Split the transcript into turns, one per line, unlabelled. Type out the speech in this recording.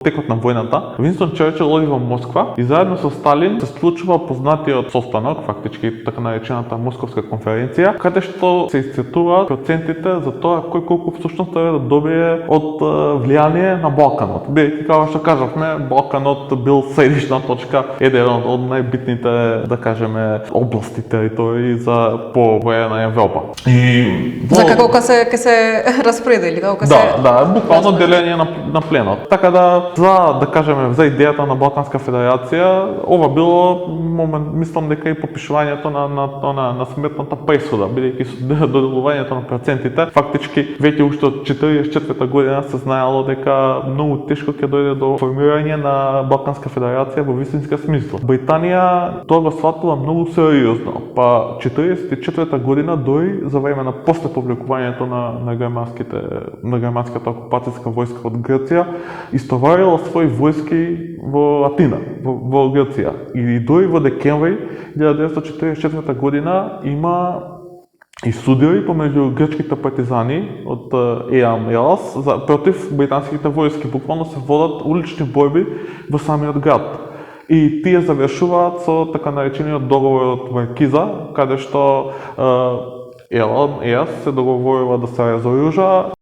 текот на војната, Винстон Черчил оди во Москва и заедно со Сталин се случува познатиот состанок, фактички така наречената Московска конференција, каде што се исцртуваат процентите за тоа кој колку всушност треба да добие од влијание на Балканот. Бидејќи, како што кажавме, Балканот бил средишна точка, еден од најбитните, да кажеме, области, територии за повојна Европа. И
за како ќе се распредели, како се
буквално делење на пленот. Така да кажеме, за идејата на Балканска федерација, ова било мислам дека и подпишувањето на сметната пресуда, бидејќи со доделувањето на процентите, фактички веќе уште од 44-та година се знаело дека многу тешко ќе дојде до формирање на Балканска федерација во вистинска смисла. Британија тоа го сватила многу сериозно, па 44-та година дои за време на после повлекувањето на германската окупацијска војска од Грција, истоварила своји војски во Атина, во Грција. И дои во декември 1944 година има и судири помеѓу грчките партизани од ЕАМ ЕЛАС против британските војски. Буквално се водат улични борби во самиот град. И тие завршуваат со така наречениот договор од Маркиза, каде што ЕАМ ЕЛАС се договорува да се разоружа